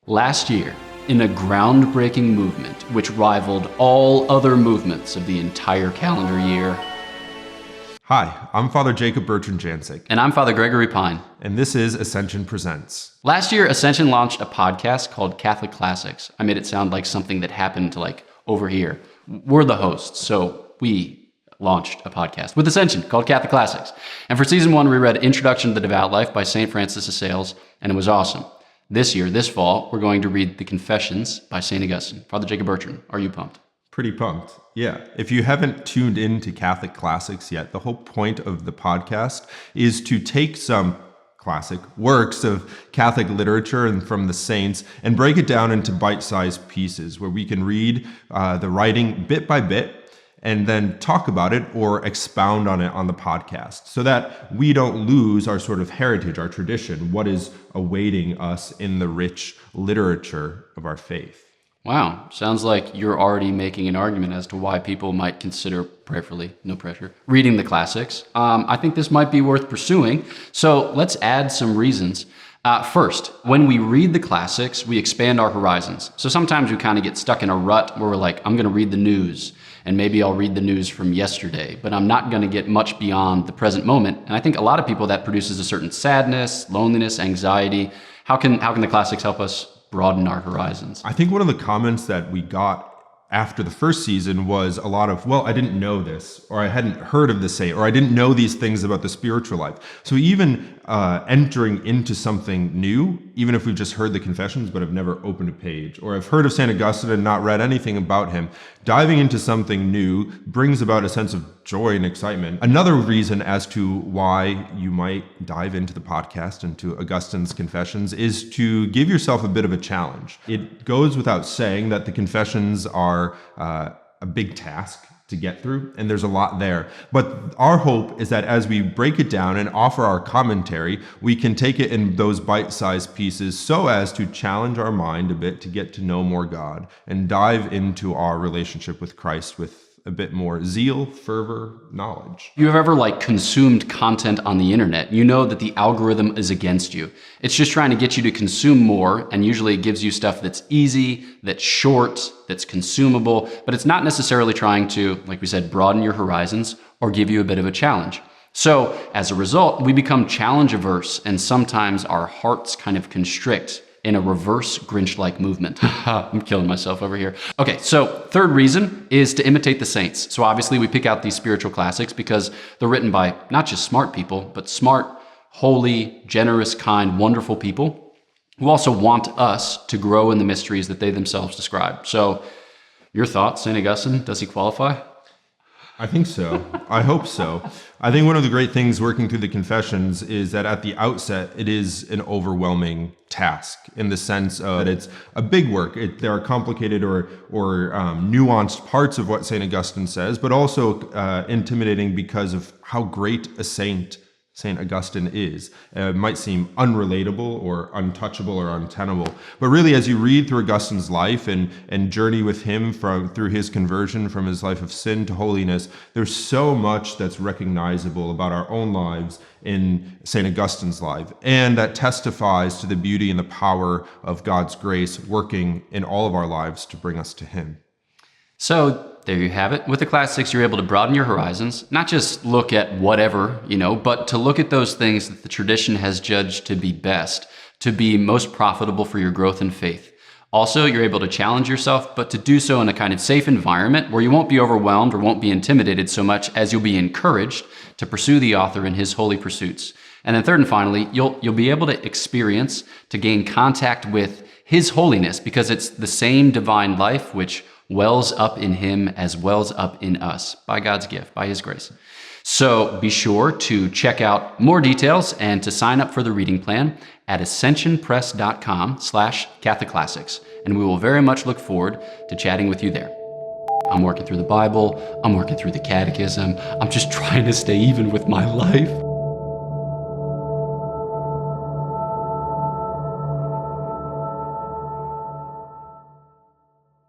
Last year, in a groundbreaking movement which rivaled all other movements of the entire calendar year. Hi, I'm Father Jacob Bertrand Jancic. And I'm Father Gregory Pine. And this is Ascension Presents. Last year, Ascension launched a podcast called Catholic Classics. I made it sound like something that happened over here. We're the hosts, so we launched a podcast with Ascension called Catholic Classics. And for season 1, we read Introduction to the Devout Life by St. Francis of Sales, and it was awesome. This year, this fall, we're going to read the Confessions by St. Augustine. Father Jacob Bertrand, are you pumped? Pretty pumped. Yeah. If you haven't tuned in to Catholic Classics yet, the whole point of the podcast is to take some classic works of Catholic literature and from the saints and break it down into bite-sized pieces where we can read the writing bit by bit and then talk about it or expound on it on the podcast so that we don't lose our sort of heritage, our tradition, what is awaiting us in the rich literature of our faith. Wow, sounds like you're already making an argument as to why people might consider, prayerfully, no pressure, reading the classics. I think this might be worth pursuing, so let's add some reasons. First, when we read the classics, we expand our horizons. So sometimes we kind of get stuck in a rut where we're like, I'm going to read the news, and maybe I'll read the news from yesterday, but I'm not going to get much beyond the present moment. And I think a lot of people that produces a certain sadness, loneliness, anxiety. How can the classics help us broaden our horizons? I think one of the comments that we got after the first season was a lot of, well, I didn't know this, or I hadn't heard of this saint, or I didn't know these things about the spiritual life. So even entering into something new, even if we've just heard the Confessions but have never opened a page, or I've heard of St. Augustine and not read anything about him, diving into something new brings about a sense of joy and excitement. Another reason as to why you might dive into the podcast, into Augustine's Confessions, is to give yourself a bit of a challenge. It goes without saying that the Confessions are a big task to get through, and there's a lot there. But our hope is that as we break it down and offer our commentary, we can take it in those bite-sized pieces so as to challenge our mind a bit to get to know more God and dive into our relationship with Christ with a bit more zeal, fervor, knowledge. You have ever consumed content on the internet? You know that the algorithm is against you. It's just trying to get you to consume more, and usually it gives you stuff that's easy, that's short, that's consumable, but it's not necessarily trying to, like we said, broaden your horizons or give you a bit of a challenge. So as a result, we become challenge averse, and sometimes our hearts kind of constrict in a reverse Grinch-like movement. I'm killing myself over here. Okay, so third reason is to imitate the saints. So obviously we pick out these spiritual classics because they're written by not just smart people, but smart, holy, generous, kind, wonderful people who also want us to grow in the mysteries that they themselves describe. So your thoughts, St. Augustine, does he qualify? I think so. I hope so. I think one of the great things working through the Confessions is that at the outset, it is an overwhelming task in the sense that it's a big work. There are complicated or nuanced parts of what St. Augustine says, but also intimidating because of how great a saint St. Augustine is. It might seem unrelatable or untouchable or untenable, but really as you read through Augustine's life and journey with him through his conversion from his life of sin to holiness, there's so much that's recognizable about our own lives in St. Augustine's life, and that testifies to the beauty and the power of God's grace working in all of our lives to bring us to him. So there you have it. With the classics, you're able to broaden your horizons, not just look at whatever, but to look at those things that the tradition has judged to be best, to be most profitable for your growth in faith. Also, you're able to challenge yourself, but to do so in a kind of safe environment where you won't be overwhelmed or won't be intimidated so much as you'll be encouraged to pursue the author in his holy pursuits. And then third and finally, you'll be able to experience, to gain contact with his holiness, because it's the same divine life which wells up in him as wells up in us by God's gift, by his grace. So be sure to check out more details and to sign up for the reading plan at ascensionpress.com/Catholic Classics. And we will very much look forward to chatting with you there. I'm working through the Bible. I'm working through the Catechism. I'm just trying to stay even with my life.